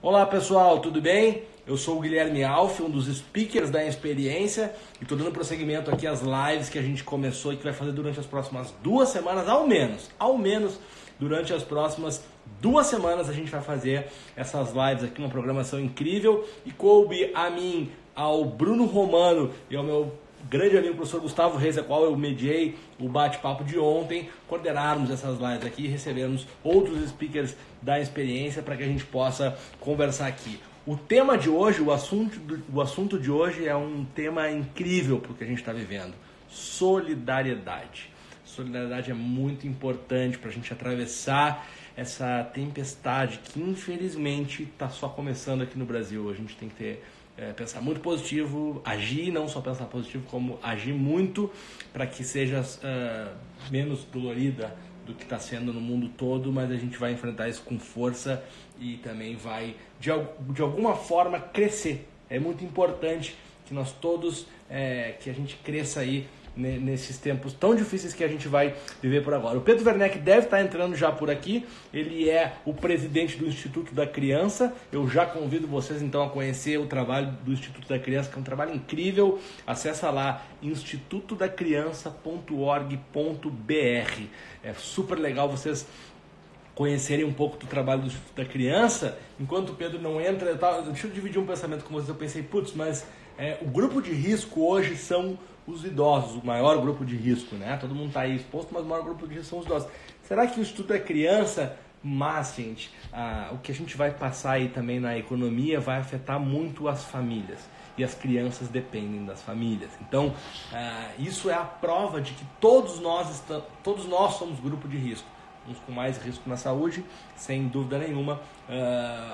Olá pessoal, tudo bem? Eu sou o Guilherme Alf, um dos speakers da Experiência, e estou dando prosseguimento aqui às lives que a gente começou e que vai fazer durante as próximas 2 semanas, ao menos durante as próximas 2 semanas a gente vai fazer essas lives aqui, uma programação incrível, e coube a mim, ao Bruno Romano e ao meu grande amigo professor Gustavo Reis, a qual eu mediei o bate-papo de ontem, coordenarmos essas lives aqui e recebermos outros speakers da Experiência para que a gente possa conversar aqui. O tema de hoje, o assunto de hoje é um tema incrível para o que a gente está vivendo: solidariedade. Solidariedade é muito importante para a gente atravessar essa tempestade que infelizmente está só começando aqui no Brasil. A gente tem que pensar muito positivo, agir, não só pensar positivo, como agir muito para que seja menos dolorida do que está sendo no mundo todo, mas a gente vai enfrentar isso com força e também vai, de alguma forma, crescer. É muito importante que nós todos, que a gente cresça aí nesses tempos tão difíceis que a gente vai viver por agora. O Pedro Werneck deve estar entrando já por aqui, ele é o presidente do Instituto da Criança. Eu já convido vocês então a conhecer o trabalho do Instituto da Criança, que é um trabalho incrível. Acessa lá institutodacriança.org.br. É super legal vocês conhecerem um pouco do trabalho do Instituto da Criança. Enquanto o Pedro não entra, deixa eu dividir um pensamento com vocês. Eu pensei, mas o grupo de risco hoje são os idosos, o maior grupo de risco, né? Todo mundo está aí exposto, mas o maior grupo de risco são os idosos. Será que o Instituto da Criança, mas, gente, o que a gente vai passar aí também na economia vai afetar muito as famílias. E as crianças dependem das famílias. Então, isso é a prova de que todos nós somos grupo de risco. Uns com mais risco na saúde, sem dúvida nenhuma,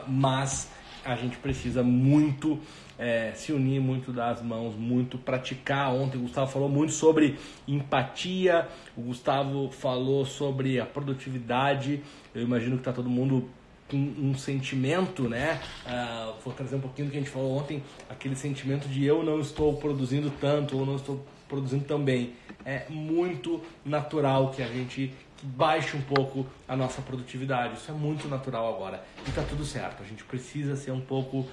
mas a gente precisa muito se unir, muito dar as mãos, muito praticar. Ontem o Gustavo falou muito sobre empatia, o Gustavo falou sobre a produtividade. Eu imagino que está todo mundo com um sentimento, né? Vou trazer um pouquinho do que a gente falou ontem, aquele sentimento de eu não estou produzindo tanto, ou não estou produzindo tão bem. É muito natural que a gente baixe um pouco a nossa produtividade. Isso é muito natural agora. E tá tudo certo. A gente precisa ser um pouco,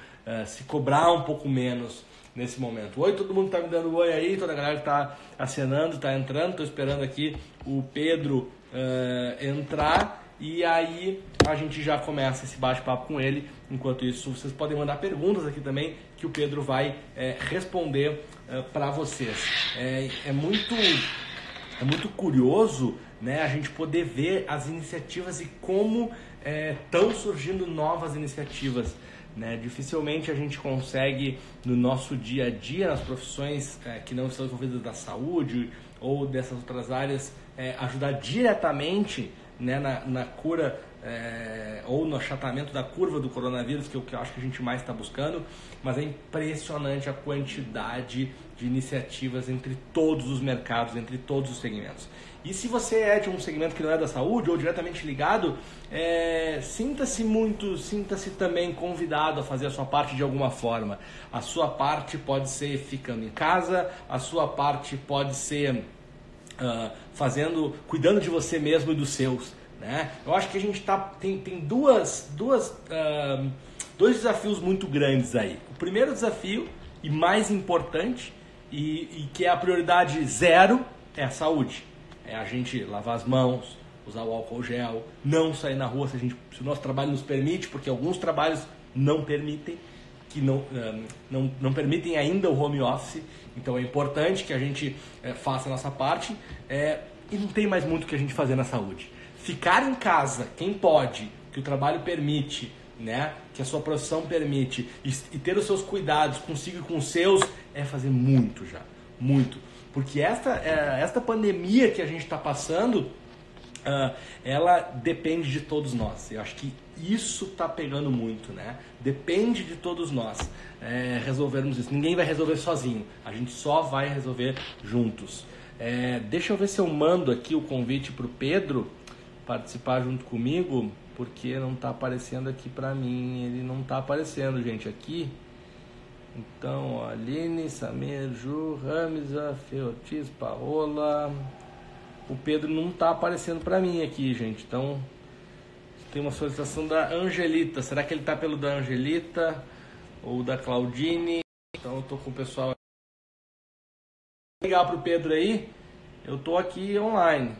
se cobrar um pouco menos nesse momento. Oi, todo mundo tá me dando oi aí, toda a galera que tá acenando, tá entrando. Tô esperando aqui o Pedro entrar. E aí a gente já começa esse bate-papo com ele. Enquanto isso, vocês podem mandar perguntas aqui também, que o Pedro vai responder para vocês. É muito curioso, né, a gente poder ver as iniciativas e como estão surgindo novas iniciativas, né? Dificilmente a gente consegue, no nosso dia a dia, nas profissões que não estão envolvidas da saúde ou dessas outras áreas, ajudar diretamente, né, na cura ou no achatamento da curva do coronavírus, que é o que eu acho que a gente mais está buscando. Mas é impressionante a quantidade de iniciativas entre todos os mercados, entre todos os segmentos. E se você é de um segmento que não é da saúde ou diretamente ligado, sinta-se também convidado a fazer a sua parte de alguma forma. A sua parte pode ser ficando em casa, a sua parte pode ser cuidando de você mesmo e dos seus, né? Eu acho que a gente tem dois desafios muito grandes aí. O primeiro desafio, e mais importante, e que é a prioridade zero, é a saúde. É a gente lavar as mãos, usar o álcool gel, não sair na rua se o nosso trabalho nos permite, porque alguns trabalhos não permitem, que não permitem ainda o home office. Então é importante que a gente faça a nossa parte, e não tem mais muito o que a gente fazer na saúde. Ficar em casa, quem pode, que o trabalho permite, né, que a sua profissão permite, e ter os seus cuidados consigo e com os seus, é fazer muito já, muito. Porque esta pandemia que a gente está passando, ela depende de todos nós. Eu acho que isso está pegando muito, né? Depende de todos nós resolvermos isso. Ninguém vai resolver sozinho, a gente só vai resolver juntos. Deixa eu ver se eu mando aqui o convite para o Pedro participar junto comigo, porque não está aparecendo aqui para mim. Ele não está aparecendo, gente, aqui. Então, ó, Aline, Samir, Ju, Ramisa, Feotis, Paola. O Pedro não está aparecendo para mim aqui, gente. Então, Tem uma solicitação da Angelita. Será que ele tá pelo da Angelita ou da Claudine? Então eu tô com o pessoal. Vou ligar pro Pedro aí. Eu tô aqui online.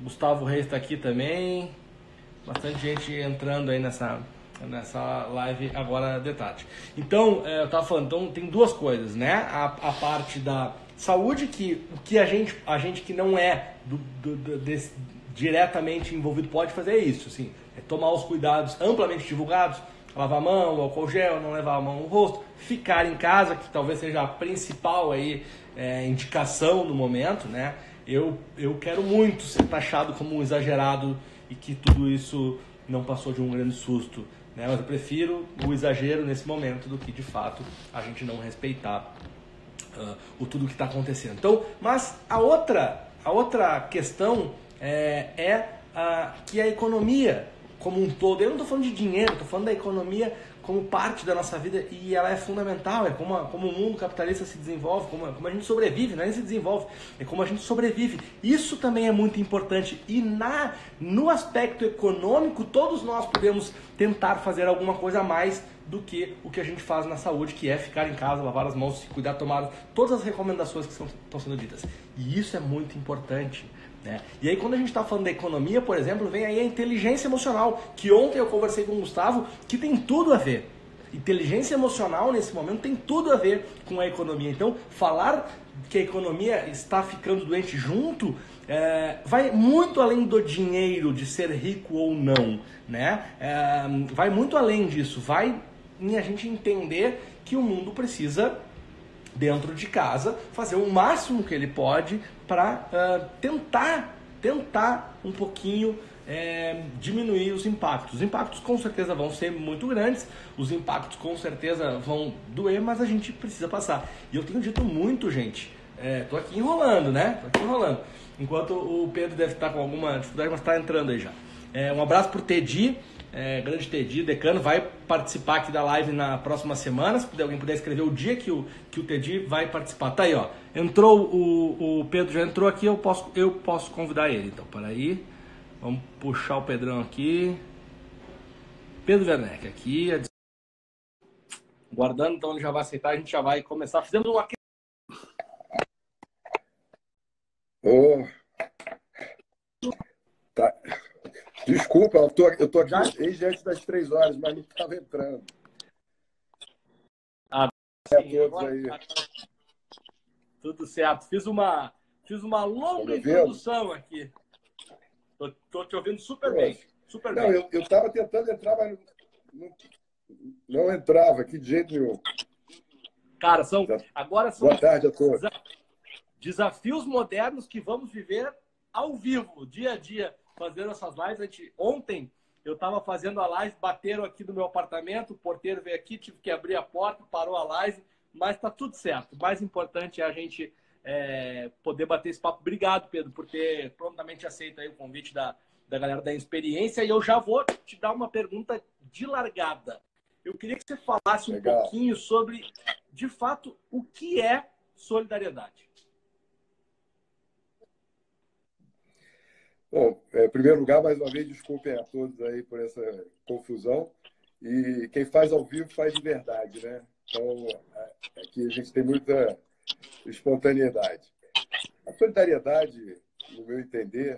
Gustavo Reis tá aqui também. Bastante gente entrando aí nessa live agora de tarde. Então, eu tava falando, então tem duas coisas, né? A parte da saúde, que o que a gente que não é diretamente envolvido pode fazer é isso, assim, é tomar os cuidados amplamente divulgados, lavar a mão, álcool gel, não levar a mão no rosto, ficar em casa, que talvez seja a principal aí, indicação no momento, né? Eu quero muito ser taxado como um exagerado e que tudo isso não passou de um grande susto, né? Mas eu prefiro o exagero nesse momento do que, de fato, a gente não respeitar o tudo que está acontecendo. Então, mas a outra questão que a economia como um todo, eu não estou falando de dinheiro, estou falando da economia como parte da nossa vida, e ela é fundamental, é como o mundo capitalista se desenvolve, como a gente sobrevive, não é nem se desenvolve, é como a gente sobrevive. Isso também é muito importante, e no aspecto econômico, todos nós podemos tentar fazer alguma coisa a mais do que o que a gente faz na saúde, que é ficar em casa, lavar as mãos, se cuidar, tomar todas as recomendações que estão sendo ditas. E isso é muito importante, né? E aí quando a gente está falando da economia, por exemplo, vem aí a inteligência emocional, que ontem eu conversei com o Gustavo, que tem tudo a ver. Inteligência emocional nesse momento tem tudo a ver com a economia. Então, falar que a economia está ficando doente junto vai muito além do dinheiro, de ser rico ou não, né? Vai muito além disso, vai em a gente entender que o mundo precisa, dentro de casa, fazer o máximo que ele pode para tentar um pouquinho diminuir os impactos. Os impactos com certeza vão ser muito grandes, os impactos com certeza vão doer, mas a gente precisa passar. E eu tenho dito muito, gente, tô aqui enrolando, né? Tô aqui enrolando. Enquanto o Pedro deve estar com alguma dificuldade, mas está entrando aí já. Um abraço pro Tedi. Grande Tedi, decano, vai participar aqui da live na próxima semana. Se alguém puder escrever o dia que o Tedi vai participar. Tá aí, ó. Entrou o Pedro, já entrou aqui, eu posso convidar ele. Então, peraí. Vamos puxar o Pedrão aqui. Pedro Werneck aqui. Guardando, então ele já vai aceitar, a gente já vai começar. Fizemos uma... Oh, tá. Desculpa, eu tô aqui desde antes das 3 horas, mas não estava entrando. Sim, todos aí. Tudo certo. Fiz uma longa introdução aqui. Tô te ouvindo super bem. Super não, bem. Eu estava tentando entrar, mas não entrava aqui de jeito nenhum. Cara, agora são Boa tarde a todos. Desafios modernos que vamos viver ao vivo, dia a dia, fazendo essas lives. Ontem eu estava fazendo a live, bateram aqui no meu apartamento, o porteiro veio aqui, tive que abrir a porta, parou a live, mas está tudo certo. O mais importante é a gente poder bater esse papo. Obrigado, Pedro, por ter prontamente aceito aí o convite da galera da Experiência. E eu já vou te dar uma pergunta de largada. Eu queria que você falasse um pouquinho sobre, de fato, o que é solidariedade. Bom, em primeiro lugar, mais uma vez, desculpem a todos aí por essa confusão. E quem faz ao vivo faz de verdade, né? Então, aqui a gente tem muita espontaneidade. A solidariedade, no meu entender,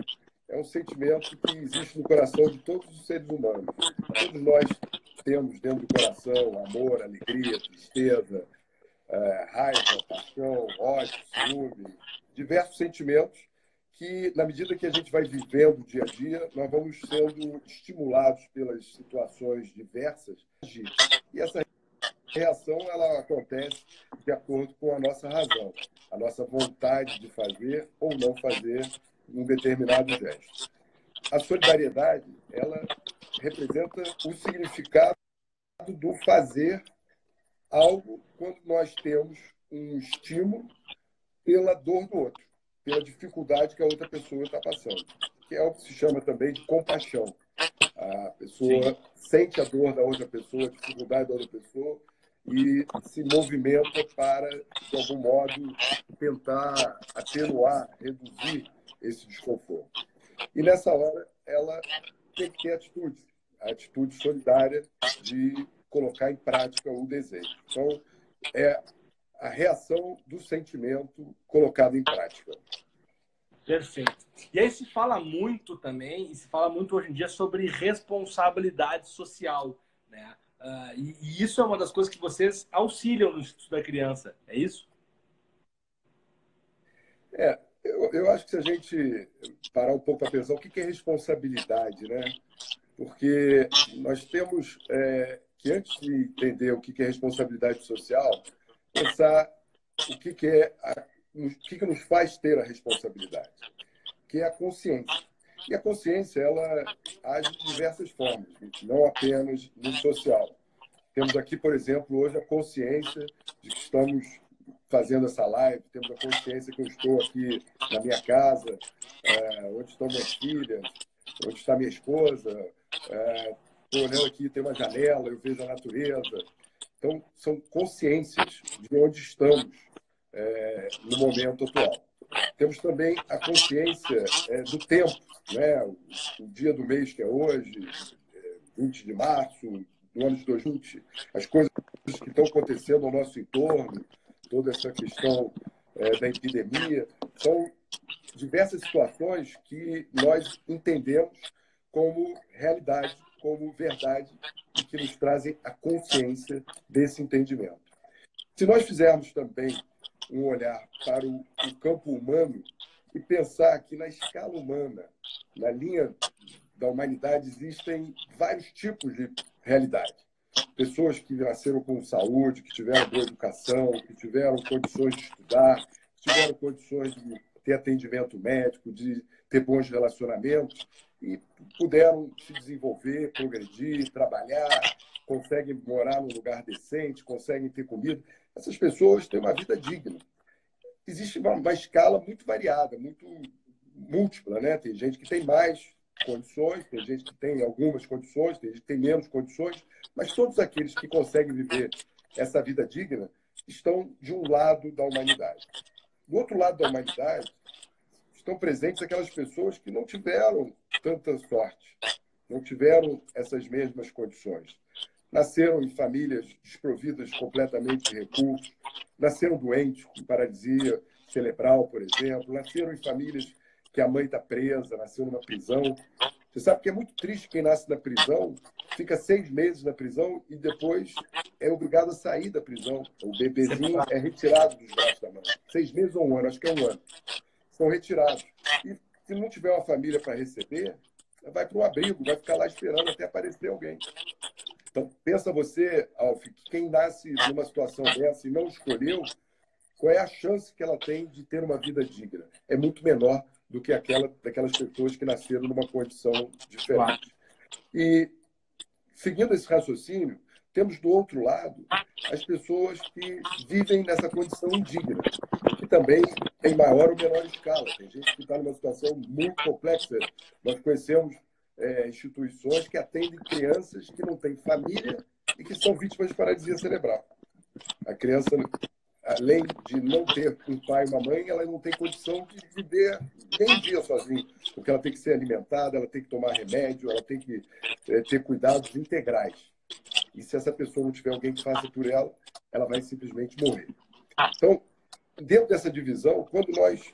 é um sentimento que existe no coração de todos os seres humanos. Todos nós temos dentro do coração amor, alegria, tristeza, raiva, paixão, ódio, ciúme, diversos sentimentos que, na medida que a gente vai vivendo o dia a dia, nós vamos sendo estimulados pelas situações diversas. E essa reação ela acontece de acordo com a nossa razão, a nossa vontade de fazer ou não fazer um determinado gesto. A solidariedade, ela representa o significado do fazer algo quando nós temos um estímulo pela dor do outro, pela dificuldade que a outra pessoa está passando, que é o que se chama também de compaixão. A pessoa sente a dor da outra pessoa, a dificuldade da outra pessoa e se movimenta para, de algum modo, tentar atenuar, reduzir esse desconforto. E nessa hora, ela tem que ter atitude, a atitude solidária de colocar em prática o desejo. Então, é a reação do sentimento colocado em prática. Perfeito. E aí se fala muito também, e se fala muito hoje em dia sobre responsabilidade social, né? E isso é uma das coisas que vocês auxiliam no Instituto da Criança, é isso? Eu acho que se a gente parar um pouco para pensar o que é responsabilidade, né? Porque nós temos que, antes de entender o que é responsabilidade social, pensar o que nos faz ter a responsabilidade, que é a consciência. E a consciência, ela age de diversas formas, não apenas no social. Temos aqui, por exemplo, hoje a consciência de que estamos fazendo essa live, temos a consciência que eu estou aqui na minha casa, onde estão minhas filhas, onde está minha esposa. Estou olhando aqui, tem uma janela, eu vejo a natureza. Então, são consciências de onde estamos no momento atual. Temos também a consciência do tempo, né? O dia do mês que é hoje, 20 de março do ano de 2020, as coisas que estão acontecendo ao nosso entorno, toda essa questão da epidemia, são diversas situações que nós entendemos como realidade, como verdade, e que nos trazem a consciência desse entendimento. Se nós fizermos também um olhar para o campo humano e pensar que na escala humana, na linha da humanidade, existem vários tipos de realidade. Pessoas que nasceram com saúde, que tiveram boa educação, que tiveram condições de estudar, que tiveram condições de ter atendimento médico, de ter bons relacionamentos e puderam se desenvolver, progredir, trabalhar, conseguem morar num lugar decente, conseguem ter comida. Essas pessoas têm uma vida digna. Existe uma escala muito variada, muito múltipla, né? Tem gente que tem mais condições, tem gente que tem algumas condições, tem gente que tem menos condições, mas todos aqueles que conseguem viver essa vida digna estão de um lado da humanidade. Do outro lado da humanidade estão presentes aquelas pessoas que não tiveram tanta sorte, não tiveram essas mesmas condições. Nasceram em famílias desprovidas completamente de recursos, nasceram doentes, com paralisia cerebral, por exemplo, nasceram em famílias que a mãe está presa, nasceu numa prisão. Você sabe que é muito triste quem nasce na prisão, fica 6 meses na prisão e depois é obrigado a sair da prisão. O bebezinho é retirado dos braços da mãe. 6 meses ou 1 ano, acho que é 1 ano. São retirados. E se não tiver uma família para receber, vai para um abrigo, vai ficar lá esperando até aparecer alguém. Então, pensa você, Alf, que quem nasce numa situação dessa e não escolheu, qual é a chance que ela tem de ter uma vida digna? É muito menor do que daquelas pessoas que nasceram numa condição diferente. E, seguindo esse raciocínio, temos do outro lado as pessoas que vivem nessa condição indigna, que também tem maior ou menor escala. Tem gente que está numa situação muito complexa. Nós conhecemos instituições que atendem crianças que não têm família e que são vítimas de paralisia cerebral. A criança, além de não ter um pai e uma mãe, ela não tem condição de viver nem um dia sozinha, porque ela tem que ser alimentada, ela tem que tomar remédio, ela tem que ter cuidados integrais. E se essa pessoa não tiver alguém que faça por ela, ela vai simplesmente morrer. Então, dentro dessa divisão, quando nós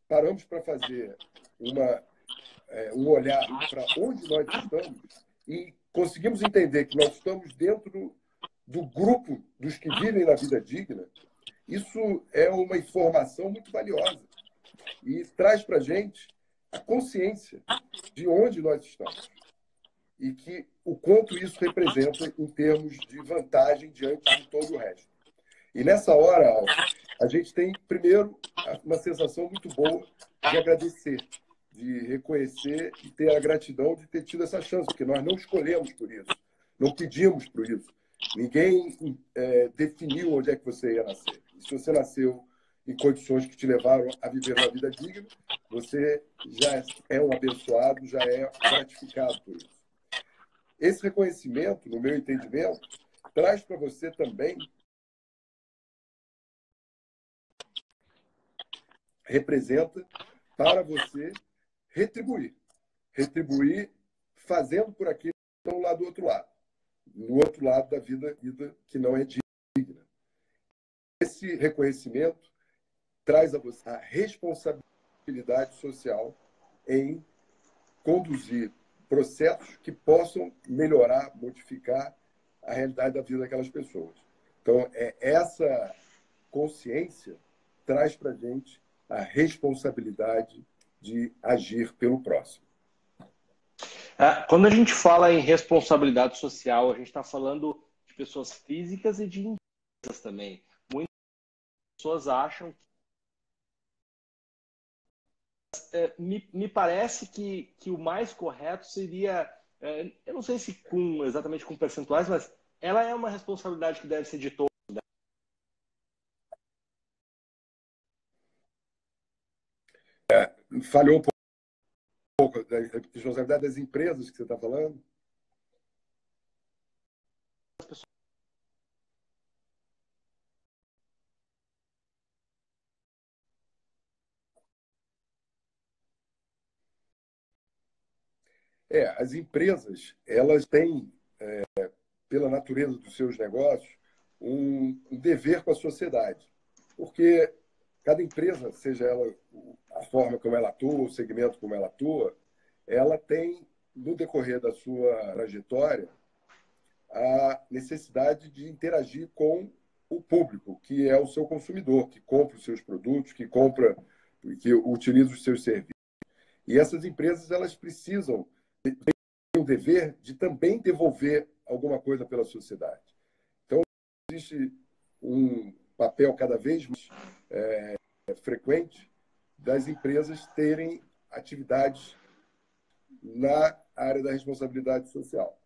paramos para fazer um olhar para onde nós estamos e conseguimos entender que nós estamos dentro do grupo dos que vivem na vida digna, isso é uma informação muito valiosa e traz para a gente a consciência de onde nós estamos e que o quanto isso representa em termos de vantagem diante de todo o resto. E nessa hora, Alf, a gente tem, primeiro, uma sensação muito boa de agradecer, de reconhecer e ter a gratidão de ter tido essa chance, porque nós não escolhemos por isso, não pedimos por isso. Ninguém definiu onde é que você ia nascer. E se você nasceu em condições que te levaram a viver uma vida digna, você já é um abençoado, já é gratificado por isso. Esse reconhecimento, no meu entendimento, traz para você também, representa para você retribuir fazendo por aqueles que estão lá do outro lado. No outro lado da vida que não é digna. Esse reconhecimento traz a você a responsabilidade social em conduzir processos que possam melhorar, modificar a realidade da vida daquelas pessoas. Então, essa consciência traz para a gente a responsabilidade de agir pelo próximo. Quando a gente fala em responsabilidade social, a gente está falando de pessoas físicas e de empresas também. Muitas pessoas acham me parece que o mais correto seria, eu não sei se exatamente com percentuais, mas ela é uma responsabilidade que deve ser de todos. Né? Falhou um pouco da responsabilidade das empresas que você está falando? As empresas, elas têm, pela natureza dos seus negócios, um dever com a sociedade. Porque cada empresa, seja ela a forma como ela atua, o segmento como ela atua, ela tem, no decorrer da sua trajetória, a necessidade de interagir com o público, que é o seu consumidor, que compra os seus produtos, que utiliza os seus serviços. E essas empresas, elas precisam ter o dever de também devolver alguma coisa pela sociedade. Então, existe um papel cada vez mais frequente das empresas terem atividades na área da responsabilidade social.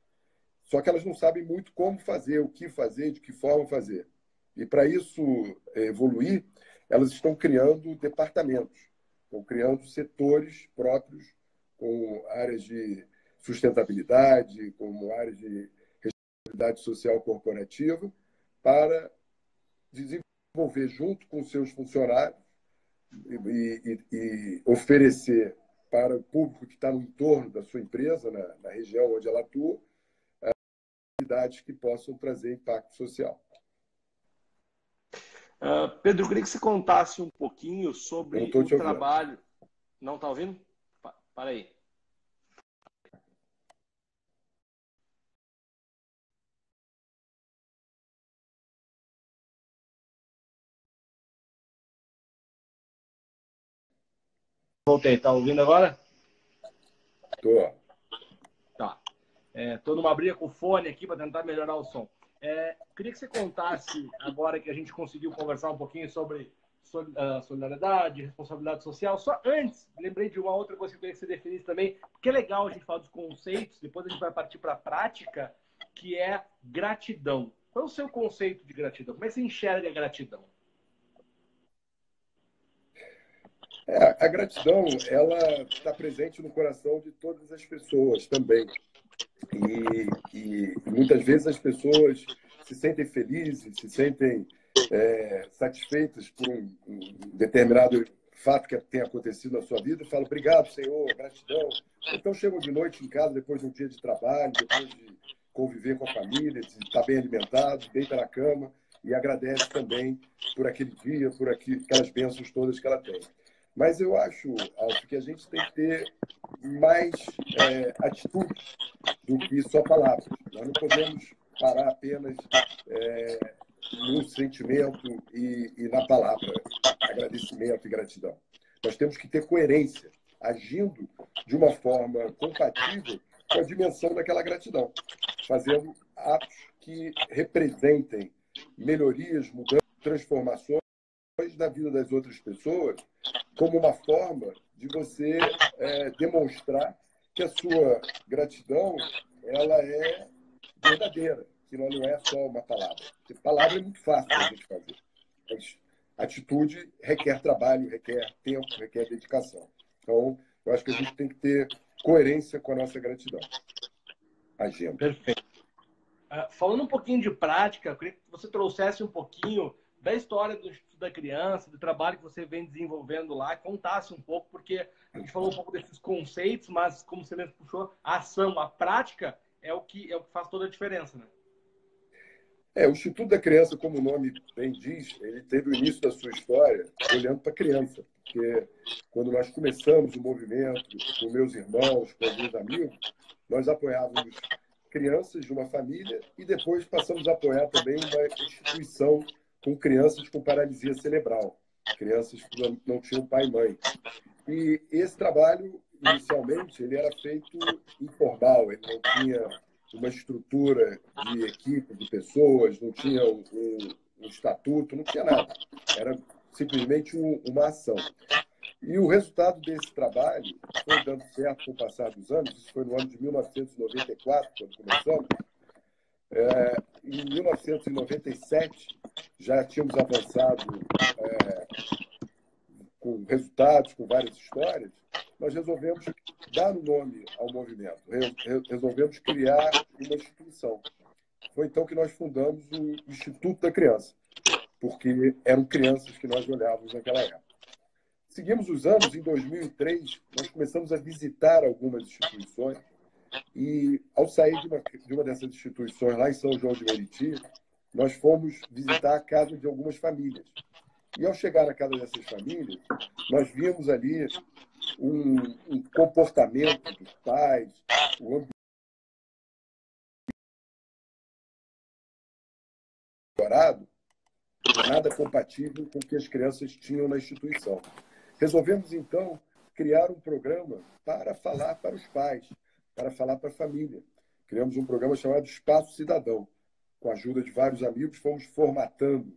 Só que elas não sabem muito como fazer, o que fazer, de que forma fazer. E para isso evoluir, elas estão criando departamentos, estão criando setores próprios com áreas de sustentabilidade, como áreas de responsabilidade social corporativa, para desenvolver junto com seus funcionários e oferecer para o público que está no entorno da sua empresa, na região onde ela atua, atividades que possam trazer impacto social. Pedro, eu queria que você contasse um pouquinho sobre o trabalho. Não está ouvindo? Para aí. Voltei, tá ouvindo agora? Tô. Tá. Tô numa briga com o fone aqui para tentar melhorar o som. Queria que você contasse, agora que a gente conseguiu conversar um pouquinho sobre solidariedade, responsabilidade social. Só antes, lembrei de uma outra coisa que eu queria que você definisse também, porque é legal a gente falar dos conceitos, depois a gente vai partir para a prática, que é gratidão. Qual é o seu conceito de gratidão? Como é que você enxerga a gratidão? A gratidão, ela está presente no coração de todas as pessoas também. E muitas vezes as pessoas se sentem felizes, se sentem satisfeitas por um determinado fato que tenha acontecido na sua vida e falam obrigado, Senhor, gratidão. Então chegam de noite em casa depois de um dia de trabalho, depois de conviver com a família, de estar bem alimentado, deita na cama e agradece também por aquele dia, por aquelas bênçãos todas que ela tem. Mas eu acho, Alcio, que a gente tem que ter mais atitude do que só palavras. Nós não podemos parar apenas no sentimento e na palavra agradecimento e gratidão. Nós temos que ter coerência, agindo de uma forma compatível com a dimensão daquela gratidão, fazendo atos que representem melhorias, mudanças, transformações da vida das outras pessoas, como uma forma de você demonstrar que a sua gratidão ela é verdadeira, que ela não é só uma palavra. Porque palavra é muito fácil a gente fazer. Mas atitude requer trabalho, requer tempo, requer dedicação. Então, eu acho que a gente tem que ter coerência com a nossa gratidão. Agenda. Perfeito. Falando um pouquinho de prática, eu queria que você trouxesse um pouquinho da história do Instituto da Criança, do trabalho que você vem desenvolvendo lá, contasse um pouco, porque a gente falou um pouco desses conceitos, mas, como você mesmo puxou, a ação, a prática é o que faz toda a diferença, né? O Instituto da Criança, como o nome bem diz, ele teve o início da sua história olhando para a criança, porque quando nós começamos o movimento, com meus irmãos, com alguns amigos, nós apoiávamos crianças de uma família e depois passamos a apoiar também uma instituição com crianças com paralisia cerebral, crianças que não tinham pai e mãe. E esse trabalho, inicialmente, ele era feito informal, ele não tinha uma estrutura de equipe, de pessoas, não tinha um estatuto, não tinha nada. Era simplesmente uma ação. E o resultado desse trabalho foi dando certo com o passar dos anos. Isso foi no ano de 1994, quando começamos. Em 1997, já tínhamos avançado com resultados, com várias histórias. Nós resolvemos dar um nome ao movimento, resolvemos criar uma instituição. Foi então que nós fundamos o Instituto da Criança, porque eram crianças que nós olhávamos naquela época. Seguimos os anos, em 2003, nós começamos a visitar algumas instituições e, ao sair de uma dessas instituições, lá em São João de Meriti, nós fomos visitar a casa de algumas famílias. E, ao chegar na casa dessas famílias, nós vimos ali um comportamento dos pais, o ambiente melhorado, nada compatível com o que as crianças tinham na instituição. Resolvemos, então, criar um programa para falar para os pais, para falar para a família. Criamos um programa chamado Espaço Cidadão. Com a ajuda de vários amigos, fomos formatando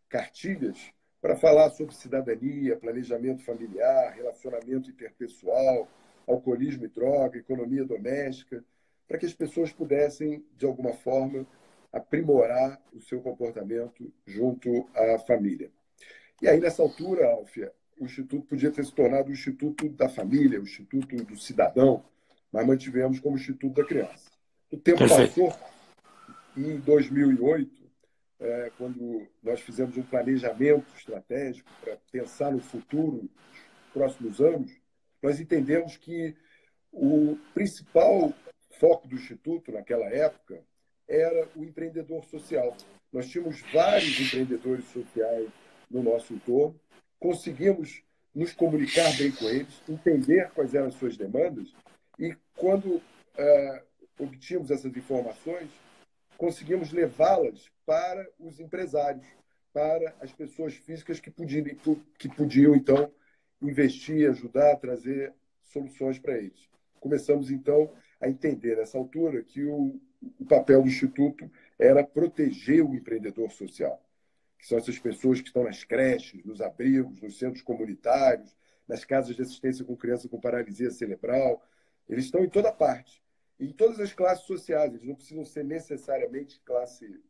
cartilhas para falar sobre cidadania, planejamento familiar, relacionamento interpessoal, alcoolismo e droga, economia doméstica, para que as pessoas pudessem, de alguma forma, aprimorar o seu comportamento junto à família. E aí, nessa altura, Alfia, o Instituto podia ter se tornado o Instituto da Família, o Instituto do Cidadão, mas mantivemos como Instituto da Criança. O tempo passou e, em 2008, quando nós fizemos um planejamento estratégico para pensar no futuro, nos próximos anos, nós entendemos que o principal foco do Instituto, naquela época, era o empreendedor social. Nós tínhamos vários empreendedores sociais no nosso entorno, conseguimos nos comunicar bem com eles, entender quais eram as suas demandas e, quando obtínhamos essas informações, conseguimos levá-las para os empresários, para as pessoas físicas que podiam, então, investir, ajudar, trazer soluções para eles. Começamos, então, a entender, nessa altura, que o papel do Instituto era proteger o empreendedor social, que são essas pessoas que estão nas creches, nos abrigos, nos centros comunitários, nas casas de assistência com criança com paralisia cerebral. Eles estão em toda parte, em todas as classes sociais. Eles não precisam ser necessariamente classe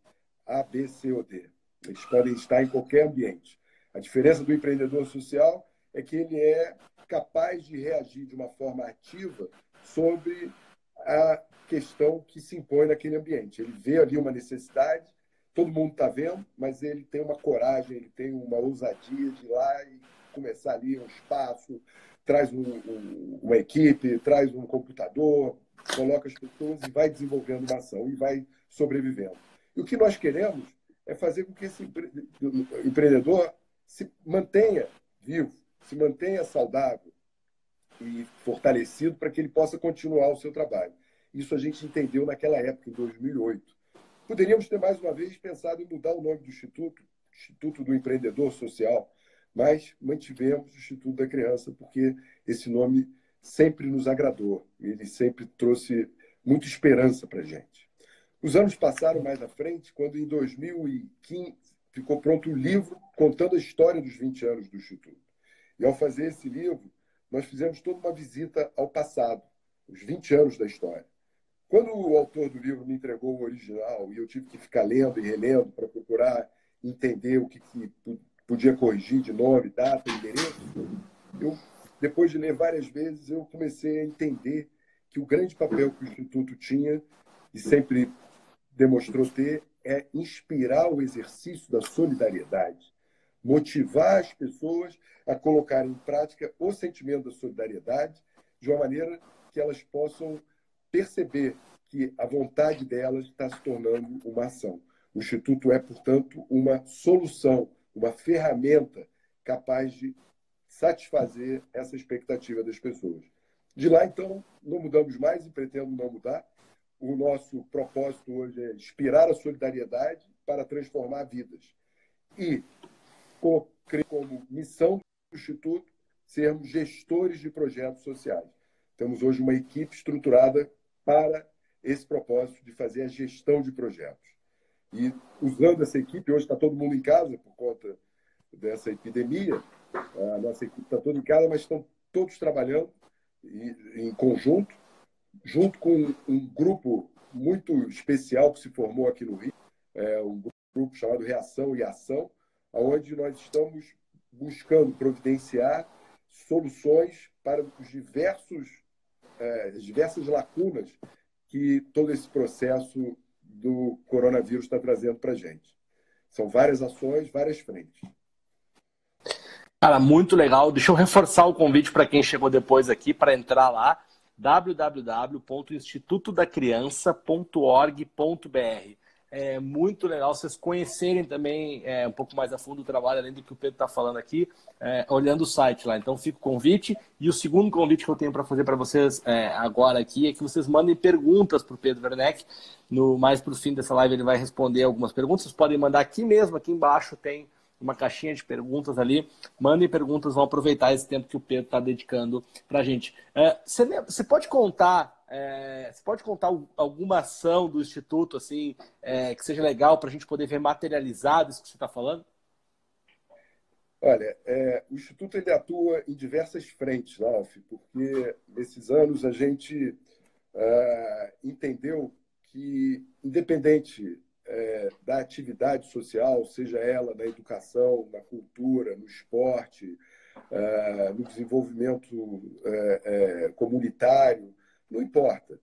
A, B, C ou D. Eles podem estar em qualquer ambiente. A diferença do empreendedor social é que ele é capaz de reagir de uma forma ativa sobre a questão que se impõe naquele ambiente. Ele vê ali uma necessidade, todo mundo está vendo, mas ele tem uma coragem, ele tem uma ousadia de ir lá e começar ali um espaço, traz uma equipe, traz um computador, coloca as pessoas e vai desenvolvendo uma ação e vai sobrevivendo. E o que nós queremos é fazer com que esse empreendedor se mantenha vivo, se mantenha saudável e fortalecido para que ele possa continuar o seu trabalho. Isso a gente entendeu naquela época, em 2008. Poderíamos ter, mais uma vez, pensado em mudar o nome do Instituto, Instituto do Empreendedor Social, mas mantivemos o Instituto da Criança, porque esse nome sempre nos agradou. Ele sempre trouxe muita esperança para a gente. Os anos passaram mais à frente, quando, em 2015, ficou pronto um livro contando a história dos 20 anos do Instituto. E, ao fazer esse livro, nós fizemos toda uma visita ao passado, os 20 anos da história. Quando o autor do livro me entregou o original e eu tive que ficar lendo e relendo para procurar entender o que podia corrigir de nome, data, endereço, depois de ler várias vezes, eu comecei a entender que o grande papel que o Instituto tinha, e sempre demonstrou ter, é inspirar o exercício da solidariedade, motivar as pessoas a colocar em prática o sentimento da solidariedade de uma maneira que elas possam perceber que a vontade delas está se tornando uma ação. O Instituto é, portanto, uma solução, uma ferramenta capaz de satisfazer essa expectativa das pessoas. De lá, então, não mudamos mais e pretendo não mudar. O nosso propósito hoje é inspirar a solidariedade para transformar vidas. E como missão do Instituto sermos gestores de projetos sociais. Temos hoje uma equipe estruturada para esse propósito de fazer a gestão de projetos. E usando essa equipe, hoje está todo mundo em casa por conta dessa epidemia, a nossa equipe está toda em casa, mas estão todos trabalhando em conjunto, junto com um grupo muito especial que se formou aqui no Rio, um grupo chamado Reação e Ação, onde nós estamos buscando providenciar soluções para as diversas lacunas que todo esse processo do coronavírus está trazendo para a gente. São várias ações, várias frentes. Cara, muito legal. Deixa eu reforçar o convite para quem chegou depois aqui para entrar lá, www.institutodacriança.org.br. É muito legal vocês conhecerem também um pouco mais a fundo o trabalho, além do que o Pedro está falando aqui, olhando o site lá. Então fica o convite. E o segundo convite que eu tenho para fazer para vocês agora aqui é que vocês mandem perguntas para o Pedro Werneck. Mais para o fim dessa live ele vai responder algumas perguntas. Vocês podem mandar aqui mesmo, aqui embaixo tem uma caixinha de perguntas ali. Mandem perguntas, vão aproveitar esse tempo que o Pedro está dedicando para a gente. Você pode contar alguma ação do Instituto assim, que seja legal para a gente poder ver materializado isso que você está falando? Olha, o Instituto ele atua em diversas frentes, Ralf, porque nesses anos a gente entendeu que, independente da atividade social, seja ela na educação, na cultura, no esporte, no desenvolvimento comunitário, não importa.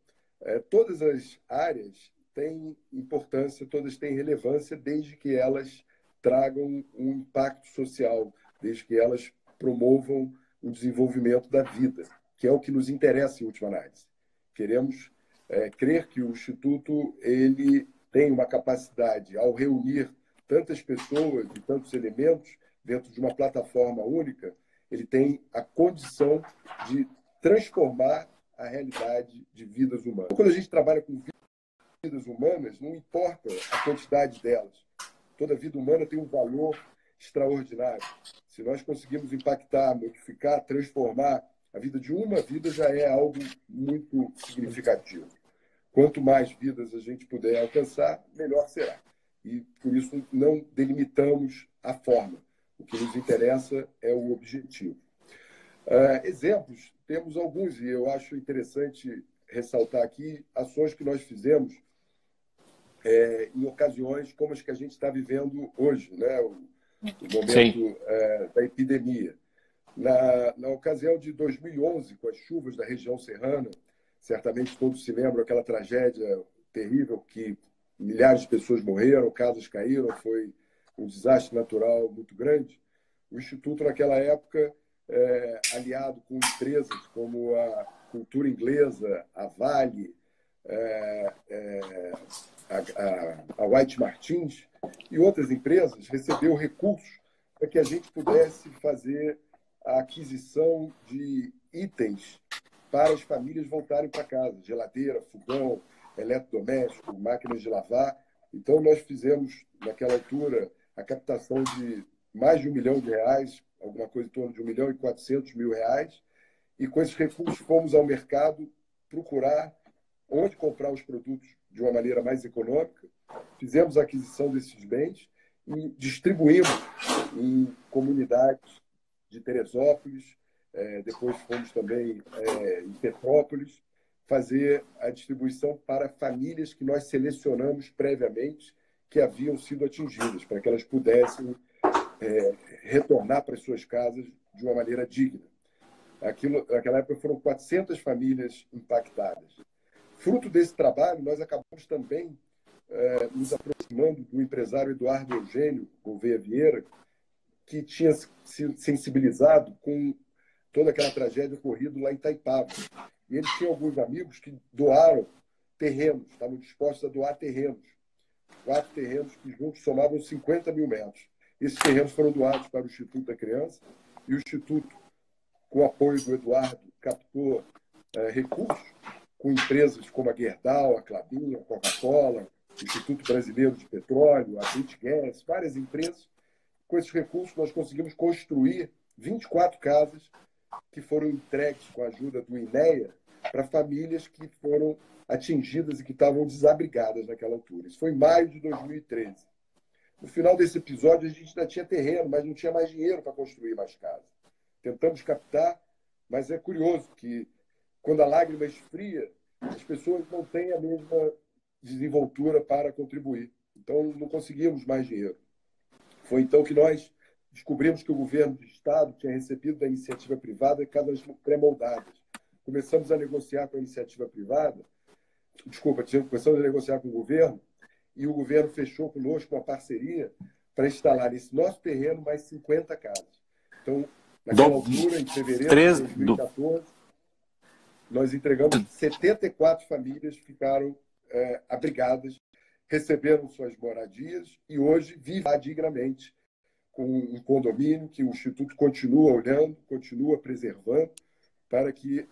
Todas as áreas têm importância, todas têm relevância, desde que elas tragam um impacto social, desde que elas promovam o desenvolvimento da vida, que é o que nos interessa em última análise. Queremos crer que o Instituto ele tem uma capacidade, ao reunir tantas pessoas e tantos elementos dentro de uma plataforma única, ele tem a condição de transformar a realidade de vidas humanas. Quando a gente trabalha com vidas humanas, não importa a quantidade delas. Toda vida humana tem um valor extraordinário. Se nós conseguimos impactar, modificar, transformar a vida de uma vida, já é algo muito significativo. Quanto mais vidas a gente puder alcançar, melhor será. E, por isso, não delimitamos a forma. O que nos interessa é o objetivo. Exemplos, temos alguns, e eu acho interessante ressaltar aqui ações que nós fizemos em ocasiões como as que a gente está vivendo hoje, né? O momento da epidemia. Na ocasião de 2011, com as chuvas da região serrana, certamente todos se lembram aquela tragédia terrível que milhares de pessoas morreram, casas caíram, foi um desastre natural muito grande. O Instituto, naquela época, aliado com empresas como a Cultura Inglesa, a Vale, a White Martins e outras empresas, recebeu recursos para que a gente pudesse fazer a aquisição de itens para as famílias voltarem para casa, geladeira, fogão, eletrodoméstico, máquinas de lavar. Então, nós fizemos, naquela altura, a captação de mais de R$1 milhão, alguma coisa em torno de R$1.400.000, e com esses recursos fomos ao mercado procurar onde comprar os produtos de uma maneira mais econômica, fizemos a aquisição desses bens e distribuímos em comunidades de Teresópolis, depois fomos também em Petrópolis, fazer a distribuição para famílias que nós selecionamos previamente que haviam sido atingidas, para que elas pudessem retornar para as suas casas de uma maneira digna. Naquela época foram 400 famílias impactadas. Fruto desse trabalho, nós acabamos também nos aproximando aproximando do empresário Eduardo Eugênio Gouveia Vieira, que tinha se sensibilizado com toda aquela tragédia ocorrida lá em Itaipava. E ele tinha alguns amigos que doaram terrenos, estavam dispostos a doar terrenos. 4 terrenos que juntos somavam 50 mil metros. Esses terrenos foram doados para o Instituto da Criança e o Instituto, com o apoio do Eduardo, captou recursos com empresas como a Gerdau, a Klabin, a Coca-Cola, o Instituto Brasileiro de Petróleo, a Britigas, várias empresas. Com esses recursos, nós conseguimos construir 24 casas que foram entregues com a ajuda do INEA para famílias que foram atingidas e que estavam desabrigadas naquela altura. Isso foi em maio de 2013. No final desse episódio, a gente ainda tinha terreno, mas não tinha mais dinheiro para construir mais casas. Tentamos captar, mas é curioso que, quando a lágrima esfria, as pessoas não têm a mesma desenvoltura para contribuir. Então, não conseguimos mais dinheiro. Foi então que nós descobrimos que o governo do Estado tinha recebido da iniciativa privada casas pré-moldadas. Começamos a negociar com a iniciativa privada, começamos a negociar com o governo, e o governo fechou conosco uma parceria para instalar nesse nosso terreno mais 50 casas. Então, naquela altura, em fevereiro de 2014, nós entregamos 74 famílias que ficaram abrigadas, receberam suas moradias e hoje vivem dignamente com um condomínio que o Instituto continua olhando, continua preservando, para que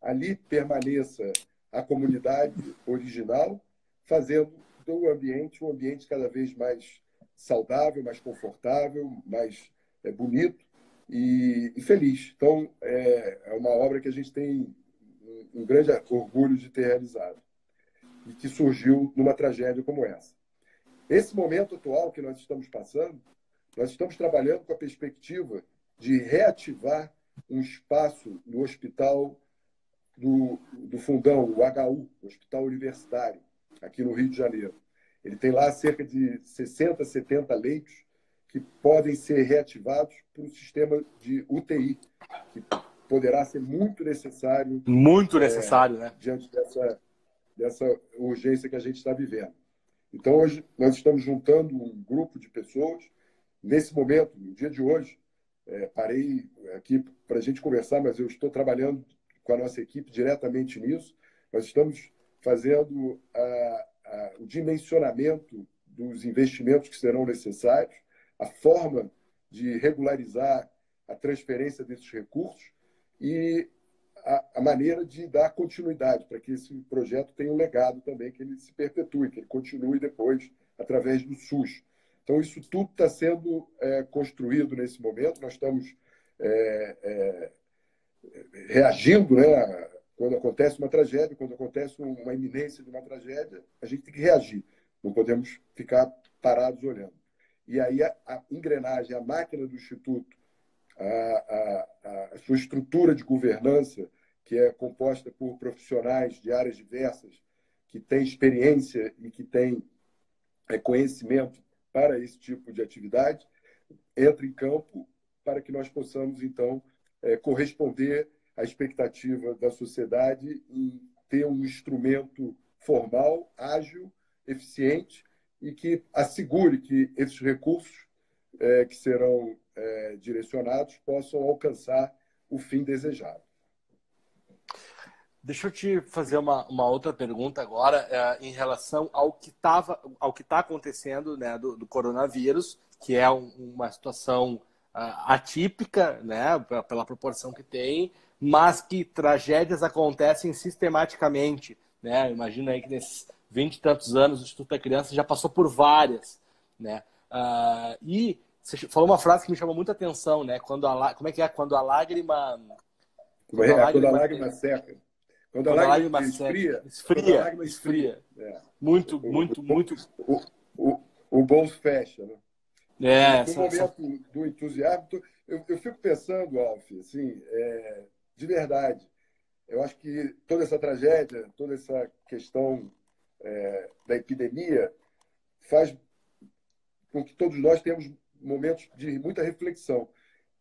ali permaneça a comunidade original, fazendo do ambiente um ambiente cada vez mais saudável, mais confortável, mais bonito e feliz. Então, é uma obra que a gente tem um grande orgulho de ter realizado e que surgiu numa tragédia como essa. Esse momento atual que nós estamos passando, nós estamos trabalhando com a perspectiva de reativar um espaço no hospital do Fundão, o HU, o Hospital Universitário, aqui no Rio de Janeiro. Ele tem lá cerca de 60, 70 leitos que podem ser reativados para um sistema de UTI, que poderá ser muito necessário. Muito necessário, né? Diante dessa urgência que a gente está vivendo. Então, hoje, nós estamos juntando um grupo de pessoas. Nesse momento, no dia de hoje, parei aqui para a gente conversar, mas eu estou trabalhando com a nossa equipe diretamente nisso. Nós estamos fazendo o dimensionamento dos investimentos que serão necessários, a forma de regularizar a transferência desses recursos e a maneira de dar continuidade para que esse projeto tenha um legado também, que ele se perpetue, que ele continue depois através do SUS. Então, isso tudo está sendo construído nesse momento. Nós estamos reagindo, né? Quando acontece uma tragédia, quando acontece uma iminência de uma tragédia, a gente tem que reagir. Não podemos ficar parados olhando. E aí a engrenagem, a máquina do Instituto, a sua estrutura de governança, que é composta por profissionais de áreas diversas, que têm experiência e que têm conhecimento para esse tipo de atividade, entra em campo para que nós possamos, então, corresponder à expectativa da sociedade em ter um instrumento formal, ágil, eficiente e que assegure que esses recursos que serão direcionados possam alcançar o fim desejado. Deixa eu te fazer uma outra pergunta agora em relação ao que está acontecendo, né, do coronavírus, que é uma situação atípica, né, pela proporção que tem, mas que tragédias acontecem sistematicamente, né? Imagina aí que nesses 20 e tantos anos o Instituto da Criança já passou por várias, né? E você falou uma frase que me chamou muita atenção, né? Como é que é? Quando a lágrima... Quando a lágrima seca. Quando a lágrima esfria. Esfria. Muito. O bolso fecha, né? No momento do entusiasmo, eu fico pensando, Alf, assim, de verdade, eu acho que toda essa tragédia, toda essa questão da epidemia faz com que todos nós tenhamos momentos de muita reflexão.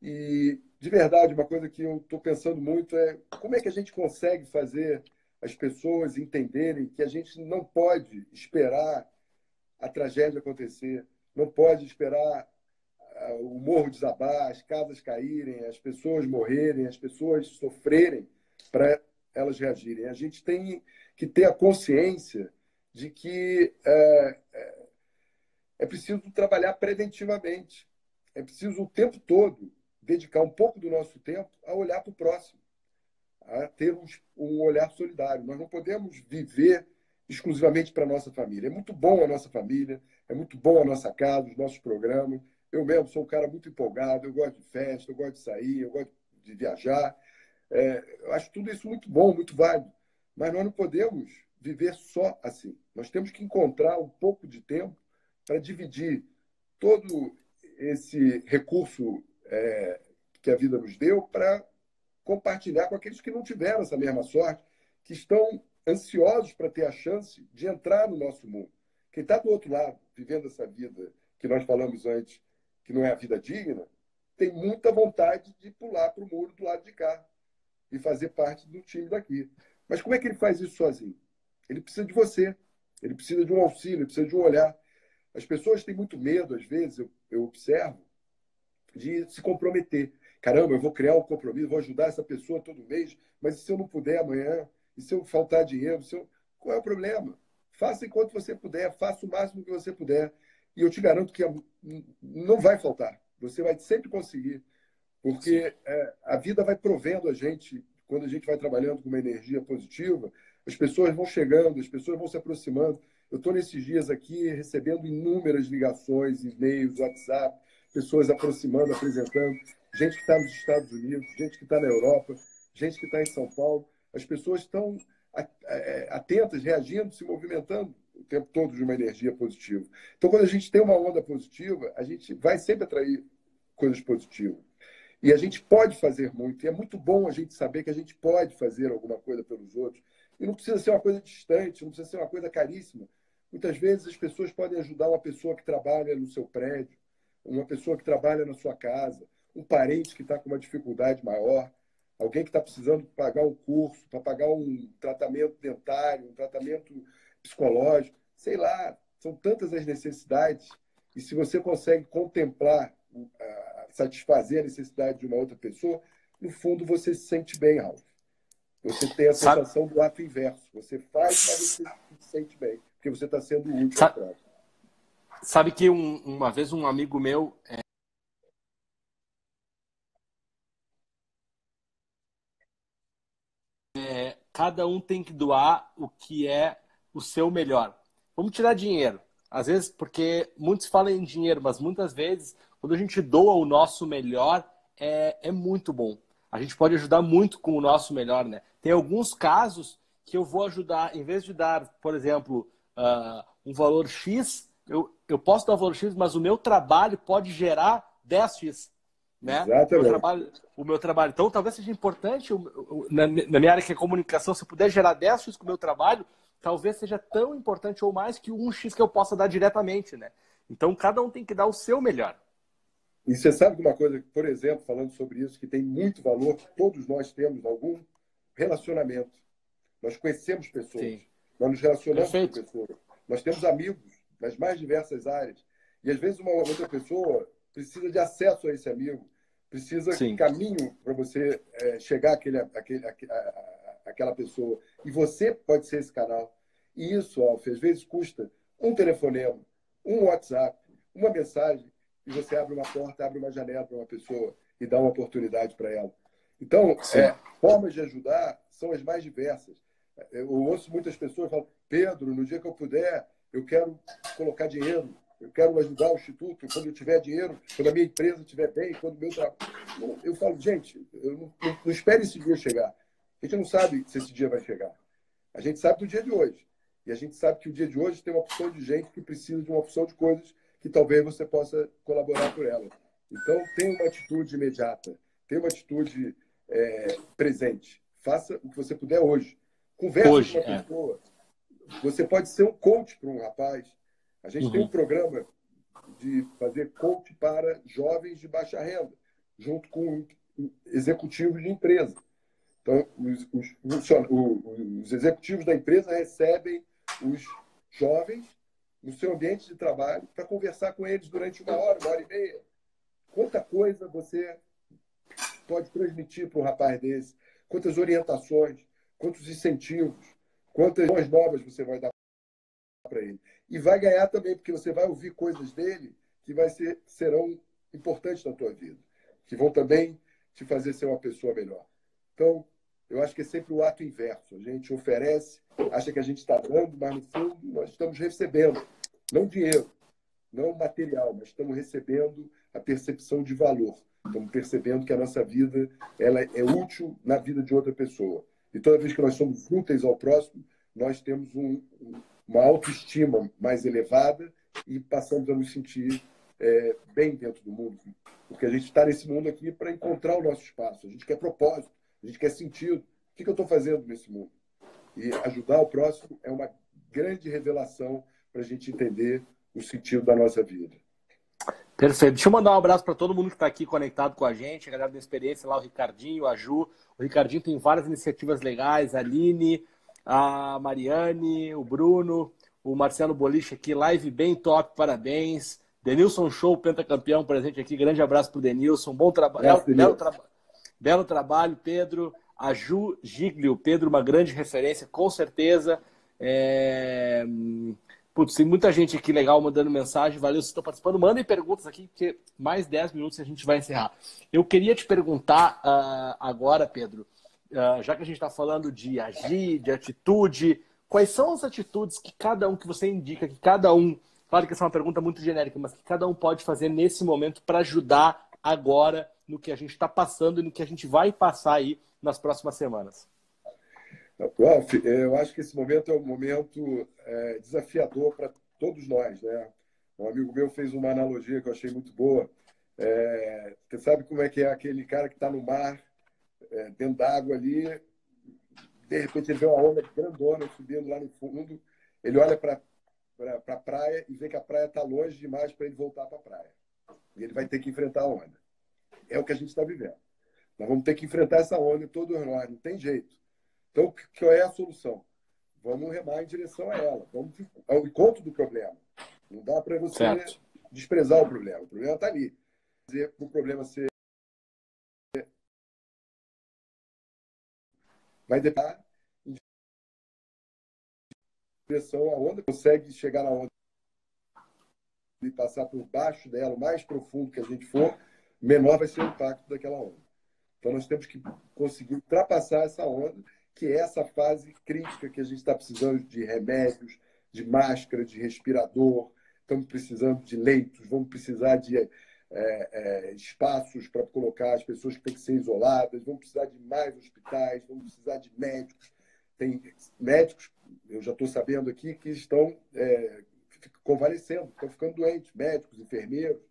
E, de verdade, uma coisa que eu estou pensando muito é como é que a gente consegue fazer as pessoas entenderem que a gente não pode esperar a tragédia acontecer, não pode esperar o morro desabar, as casas caírem, as pessoas morrerem, as pessoas sofrerem para elas reagirem. A gente tem que ter a consciência de que é preciso trabalhar preventivamente. É preciso o tempo todo dedicar um pouco do nosso tempo a olhar para o próximo, a ter um olhar solidário. Nós não podemos viver exclusivamente para a nossa família. É muito bom a nossa família, é muito bom a nossa casa, os nossos programas. Eu mesmo sou um cara muito empolgado, eu gosto de festa, eu gosto de sair, eu gosto de viajar. Eu acho tudo isso muito bom, muito válido. Mas nós não podemos viver só assim. Nós temos que encontrar um pouco de tempo para dividir todo esse recurso que a vida nos deu para compartilhar com aqueles que não tiveram essa mesma sorte, que estão ansiosos para ter a chance de entrar no nosso mundo. Quem está do outro lado, vivendo essa vida que nós falamos antes, que não é a vida digna, tem muita vontade de pular para o muro do lado de cá e fazer parte do time daqui. Mas como é que ele faz isso sozinho? Ele precisa de você, ele precisa de um auxílio, ele precisa de um olhar. As pessoas têm muito medo, às vezes, eu observo, de se comprometer. Caramba, eu vou criar um compromisso, vou ajudar essa pessoa todo mês, mas e se eu não puder amanhã? E se eu faltar dinheiro? Qual é o problema? Faça enquanto você puder, faça o máximo que você puder. E eu te garanto que não vai faltar. Você vai sempre conseguir. Porque a vida vai provendo a gente, quando a gente vai trabalhando com uma energia positiva, as pessoas vão chegando, as pessoas vão se aproximando. Eu estou nesses dias aqui recebendo inúmeras ligações, e-mails, WhatsApp, pessoas aproximando, apresentando, gente que está nos Estados Unidos, gente que está na Europa, gente que está em São Paulo. As pessoas estão atentas, reagindo, se movimentando o tempo todo de uma energia positiva. Então, quando a gente tem uma onda positiva, a gente vai sempre atrair coisas positivas. E a gente pode fazer muito. E é muito bom a gente saber que a gente pode fazer alguma coisa pelos outros. E não precisa ser uma coisa distante, não precisa ser uma coisa caríssima. Muitas vezes as pessoas podem ajudar uma pessoa que trabalha no seu prédio, uma pessoa que trabalha na sua casa, um parente que está com uma dificuldade maior, alguém que está precisando pagar um curso, para pagar um tratamento dentário, um tratamento psicológico. Sei lá, são tantas as necessidades. E se você consegue contemplar satisfazer a necessidade de uma outra pessoa, no fundo você se sente bem, Ralf. Você tem a sensação do ato inverso. Você faz, mas você se sente bem, porque você está sendo útil ao próximo. Sabe que uma vez um amigo meu cada um tem que doar o que é o seu melhor. Vamos tirar dinheiro. Às vezes, porque muitos falam em dinheiro, mas muitas vezes, quando a gente doa o nosso melhor, é muito bom. A gente pode ajudar muito com o nosso melhor, né? Tem alguns casos que eu vou ajudar, em vez de dar, por exemplo, um valor X, eu posso dar um valor X, mas o meu trabalho pode gerar 10X. Né? O meu trabalho. Então, talvez seja importante, na minha área que é comunicação, se eu puder gerar 10X com o meu trabalho, talvez seja tão importante ou mais que 1X que eu possa dar diretamente. Né? Então, cada um tem que dar o seu melhor. E você sabe de uma coisa, por exemplo, falando sobre isso, que tem muito valor, que todos nós temos algum relacionamento. Nós conhecemos pessoas, Sim. Nós nos relacionamos com pessoas, nós temos amigos nas mais diversas áreas. E às vezes uma outra pessoa precisa de acesso a esse amigo, precisa de caminho para você chegar àquela pessoa. E você pode ser esse canal. E isso, Alf, às vezes custa um telefonema, um WhatsApp, uma mensagem, e você abre uma porta, abre uma janela para uma pessoa e dá uma oportunidade para ela. Então, formas de ajudar são as mais diversas. Eu ouço muitas pessoas falando, Pedro, no dia que eu puder, eu quero colocar dinheiro, eu quero ajudar o Instituto, quando eu tiver dinheiro, quando a minha empresa estiver bem, quando o meu trabalho... Eu falo, gente, não espere esse dia chegar. A gente não sabe se esse dia vai chegar. A gente sabe do dia de hoje. E a gente sabe que o dia de hoje tem uma opção de gente que precisa de uma opção de coisas que talvez você possa colaborar por ela. Então, tenha uma atitude imediata, tenha uma atitude presente. Faça o que você puder hoje. Converse com uma pessoa. Você pode ser um coach para um rapaz. A gente tem um programa de fazer coach para jovens de baixa renda, junto com executivos de empresa. Então, os executivos da empresa recebem os jovens no seu ambiente de trabalho para conversar com eles durante 1 hora, 1 hora e meia. Quanta coisa você pode transmitir para um rapaz desse? Quantas orientações, quantos incentivos, quantas coisas novas você vai dar para ele? E vai ganhar também, porque você vai ouvir coisas dele que serão importantes na tua vida, que vão também te fazer ser uma pessoa melhor. Então, eu acho que é sempre o ato inverso. A gente oferece, acha que a gente está dando, mas no fundo nós estamos recebendo. Não dinheiro, não material, mas estamos recebendo a percepção de valor. Estamos percebendo que a nossa vida ela é útil na vida de outra pessoa. E toda vez que nós somos úteis ao próximo, nós temos uma autoestima mais elevada e passamos a nos sentir bem dentro do mundo. Porque a gente está nesse mundo aqui para encontrar o nosso espaço. A gente quer propósito, a gente quer sentido. O que eu estou fazendo nesse mundo? E ajudar o próximo é uma grande revelação para a gente entender o sentido da nossa vida. Perfeito. Deixa eu mandar um abraço para todo mundo que está aqui conectado com a gente, a galera da experiência lá, o Ricardinho, a Ju. O Ricardinho tem várias iniciativas legais, a Aline, a Mariane, o Bruno, o Marcelo Boliche aqui, live bem top, parabéns. Denilson Show, pentacampeão, presente aqui. Grande abraço para o Denilson. Bom trabalho. Belo trabalho, Pedro. A Ju Giglio, Pedro, uma grande referência, com certeza. Putz, tem muita gente aqui legal mandando mensagem. Valeu, vocês estão participando. Mandem perguntas aqui, porque mais 10 minutos a gente vai encerrar. Eu queria te perguntar agora, Pedro, já que a gente está falando de agir, de atitude, quais são as atitudes que cada um, que você indica, que cada um, claro que essa é uma pergunta muito genérica, mas que cada um pode fazer nesse momento para ajudar agora no que a gente está passando e no que a gente vai passar aí nas próximas semanas? Ralf, eu acho que esse momento é um momento desafiador para todos nós, né? Um amigo meu fez uma analogia que eu achei muito boa. Você sabe como é que é aquele cara que está no mar, dentro d'água ali, de repente ele vê uma onda grandona subindo lá no fundo, ele olha para a praia e vê que a praia está longe demais para ele voltar para a praia. E ele vai ter que enfrentar a onda. É o que a gente está vivendo. Nós vamos ter que enfrentar essa onda todos nós, não tem jeito. Então, qual é a solução? Vamos remar em direção a ela. Vamos ao encontro do problema. Não dá para você desprezar o problema. O problema está ali. O problema vai depender em direção à onda. Consegue chegar na onda e passar por baixo dela, o mais profundo que a gente for, menor vai ser o impacto daquela onda. Então, nós temos que conseguir ultrapassar essa onda, que é essa fase crítica que a gente está precisando de remédios, de máscara, de respirador, estamos precisando de leitos, vamos precisar de espaços para colocar as pessoas que têm que ser isoladas, vamos precisar de mais hospitais, vamos precisar de médicos. Tem médicos, eu já estou sabendo aqui, que estão convalescendo, estão ficando doentes, médicos, enfermeiros.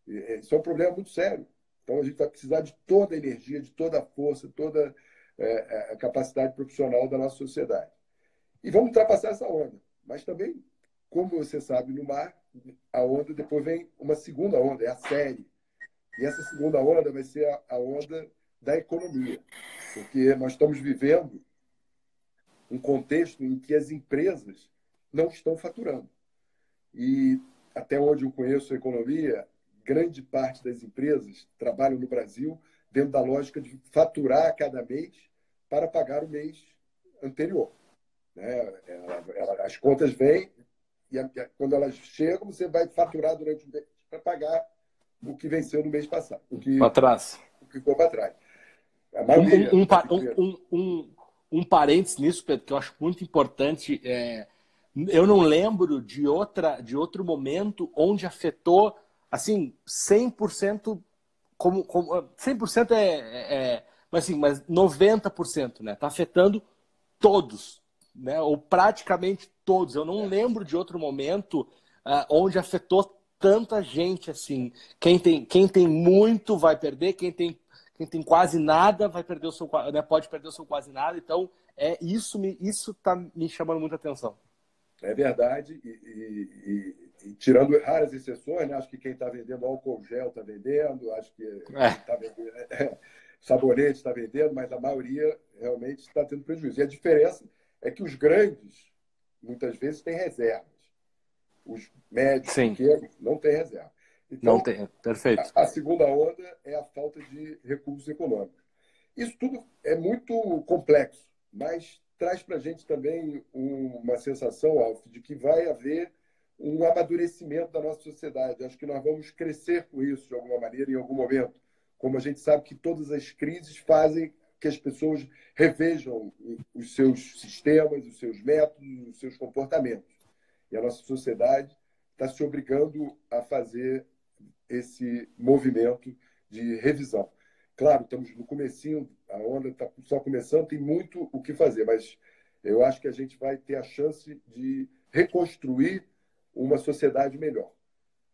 Isso é um problema muito sério. Então, a gente vai precisar de toda a energia, de toda a força, toda a capacidade profissional da nossa sociedade. E vamos ultrapassar essa onda. Mas também, como você sabe, no mar, a onda depois vem uma segunda onda, é a série. E essa segunda onda vai ser a onda da economia. Porque nós estamos vivendo um contexto em que as empresas não estão faturando. E até onde eu conheço a economia, grande parte das empresas trabalham no Brasil dentro da lógica de faturar a cada mês para pagar o mês anterior. As contas vêm e quando elas chegam, você vai faturar durante o mês para pagar o que venceu no mês passado. O que ficou para trás. A maioria um parênteses nisso, Pedro, que eu acho muito importante. Eu não lembro de outro momento onde afetou assim 100%, como 100% mas 90%, né? Tá afetando todos, né? Ou praticamente todos. Eu não lembro de outro momento onde afetou tanta gente assim. Quem tem muito vai perder, quem tem quase nada vai perder pode perder o seu quase nada. Então, isso tá me chamando muita atenção. É verdade, e tirando raras exceções, né? Acho que quem está vendendo álcool gel está vendendo, acho que está vendendo, sabonete está vendendo, mas a maioria realmente está tendo prejuízo. E a diferença é que os grandes, muitas vezes, têm reservas. os médios, Sim. pequenos, não tem reserva. Então, Não tem. Perfeito. a segunda onda é a falta de recursos econômicos. Isso tudo é muito complexo, mas traz para a gente também uma sensação, Alf, de que vai haver um amadurecimento da nossa sociedade. Acho que nós vamos crescer com isso, de alguma maneira, em algum momento. Como a gente sabe que todas as crises fazem que as pessoas revejam os seus sistemas, os seus métodos, os seus comportamentos. E a nossa sociedade está se obrigando a fazer esse movimento de revisão. Claro, estamos no comecinho, a onda está só começando, tem muito o que fazer, mas eu acho que a gente vai ter a chance de reconstruir uma sociedade melhor.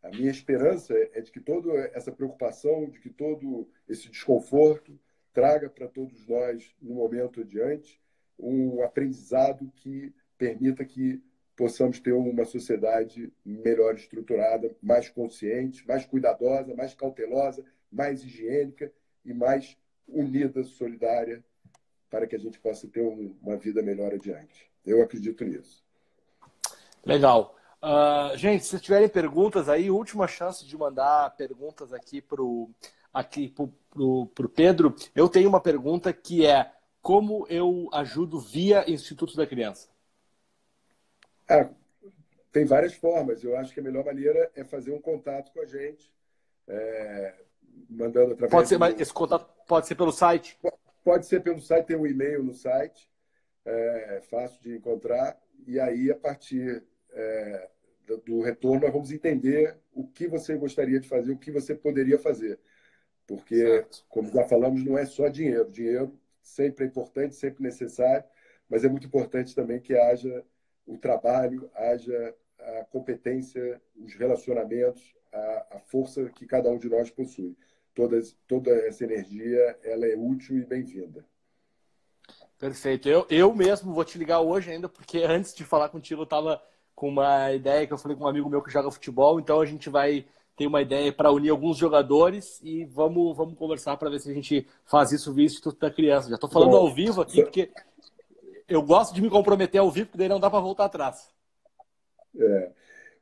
A minha esperança é de que toda essa preocupação, de que todo esse desconforto traga para todos nós, no momento adiante, um aprendizado que permita que possamos ter uma sociedade melhor estruturada, mais consciente, mais cuidadosa, mais cautelosa, mais higiênica e mais unida, solidária, para que a gente possa ter uma vida melhor adiante. Eu acredito nisso. Legal. Gente, se tiverem perguntas aí, última chance de mandar perguntas aqui pro Pedro. Eu tenho uma pergunta que é: como eu ajudo via Instituto da Criança? Tem várias formas. Eu acho que a melhor maneira é fazer um contato com a gente, mandando através Pode ser, mas esse contato pode ser pelo site? Pode ser pelo site, tem um e-mail no site, fácil de encontrar, e aí, a partir do retorno, nós vamos entender o que você gostaria de fazer, o que você poderia fazer. Porque, certo, como já falamos, não é só dinheiro. Dinheiro sempre é importante, sempre necessário, mas é muito importante também que haja o trabalho, haja a competência, os relacionamentos, a força que cada um de nós possui. Toda essa energia, ela é útil e bem-vinda. Perfeito. Eu mesmo vou te ligar hoje ainda, porque antes de falar contigo eu estava com uma ideia que eu falei com um amigo meu que joga futebol, então a gente vai ter uma ideia para unir alguns jogadores e vamos conversar para ver se a gente faz isso via Instituto da Criança. Já estou falando ao vivo aqui, porque eu gosto de me comprometer ao vivo, porque daí não dá para voltar atrás.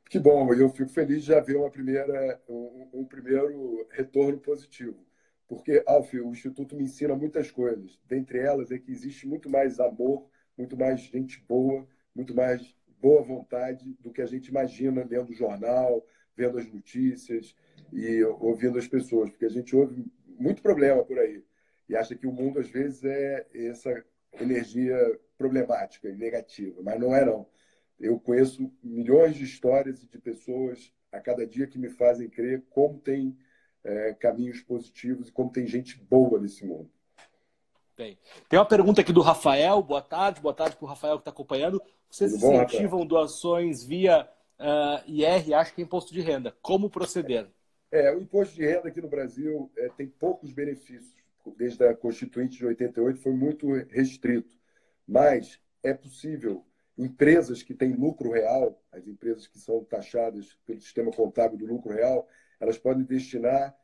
Que bom, eu fico feliz de já ver um primeiro retorno positivo. Porque, Alf, o Instituto me ensina muitas coisas. Dentre elas é que existe muito mais amor, muito mais gente boa, muito mais boa vontade do que a gente imagina lendo o jornal, vendo as notícias e ouvindo as pessoas. Porque a gente ouve muito problema por aí e acha que o mundo, às vezes, é essa energia problemática e negativa. Mas não é, não. Eu conheço milhões de histórias e de pessoas a cada dia que me fazem crer como tem caminhos positivos e como tem gente boa nesse mundo. Tem uma pergunta aqui do Rafael. Boa tarde para o Rafael que está acompanhando. Vocês incentivam doações via IR, acho que é imposto de renda. Como proceder? O imposto de renda aqui no Brasil tem poucos benefícios. Desde a Constituinte de 88 foi muito restrito. Mas é possível. Empresas que têm lucro real, as empresas que são taxadas pelo sistema contábil do lucro real, elas podem destinar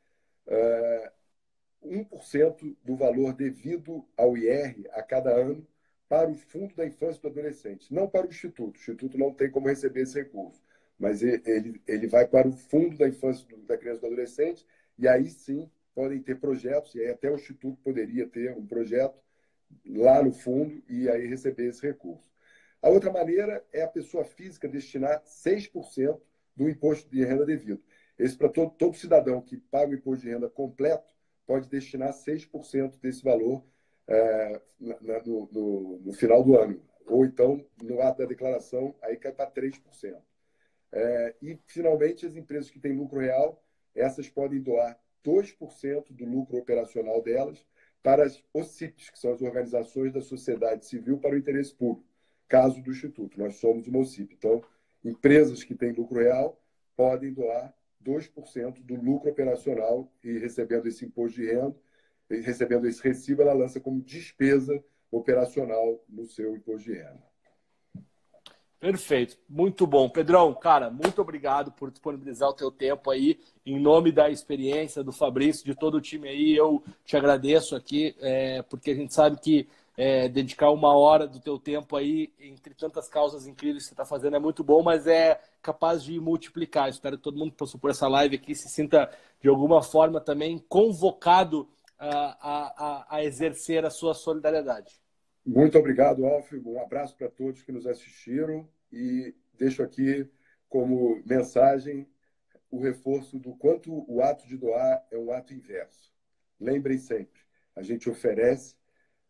1% do valor devido ao IR a cada ano para o Fundo da Infância e do Adolescente, não para o Instituto. O Instituto não tem como receber esse recurso, mas ele vai para o Fundo da Infância da Criança e do Adolescente, e aí sim podem ter projetos, e aí até o Instituto poderia ter um projeto lá no fundo e aí receber esse recurso. A outra maneira é a pessoa física destinar 6% do imposto de renda devido. Esse para todo cidadão que paga o imposto de renda completo pode destinar 6% desse valor no final do ano. Ou então, no ato da declaração, aí cai para 3%. E, finalmente, as empresas que têm lucro real, essas podem doar 2% do lucro operacional delas para as OCIPs, que são as organizações da sociedade civil para o interesse público. Caso do Instituto, nós somos uma OCIP. Então, empresas que têm lucro real podem doar 2% do lucro operacional e recebendo esse imposto de renda, e recebendo esse recibo, ela lança como despesa operacional no seu imposto de renda. Perfeito, muito bom. Pedrão, cara, muito obrigado por disponibilizar o teu tempo aí, em nome da experiência do Fabrício, de todo o time aí, eu te agradeço aqui, porque a gente sabe que dedicar 1 hora do teu tempo aí, entre tantas causas incríveis que você está fazendo, é muito bom, mas é capaz de multiplicar. Espero que todo mundo que passou por essa live aqui se sinta, de alguma forma, também convocado a exercer a sua solidariedade. Muito obrigado, Alf. Um abraço para todos que nos assistiram e deixo aqui como mensagem o reforço do quanto o ato de doar é um ato inverso. Lembrem sempre, a gente oferece,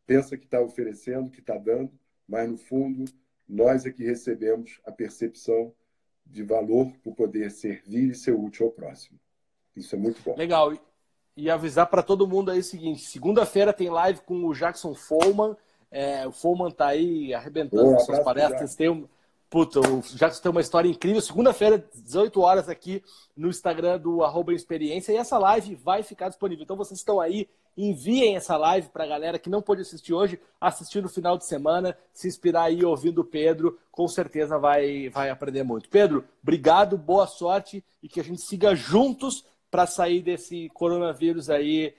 pensa que está oferecendo, que está dando, mas no fundo nós é que recebemos a percepção de valor por poder servir e ser útil ao próximo. Isso é muito bom. Legal. E avisar para todo mundo aí o seguinte, segunda-feira tem live com o Jackson Follman. O Follman tá aí arrebentando com suas palestras. Puta, o Jackson tem uma história incrível. Segunda-feira, 18 horas aqui no Instagram do @experiência. E essa live vai ficar disponível. Então vocês estão aí, enviem essa live para a galera que não pôde assistir hoje, assistir no final de semana, se inspirar aí ouvindo o Pedro, com certeza vai aprender muito. Pedro, obrigado, boa sorte e que a gente siga juntos para sair desse coronavírus aí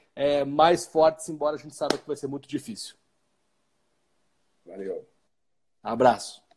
mais fortes, embora a gente saiba que vai ser muito difícil. Valeu. Abraço.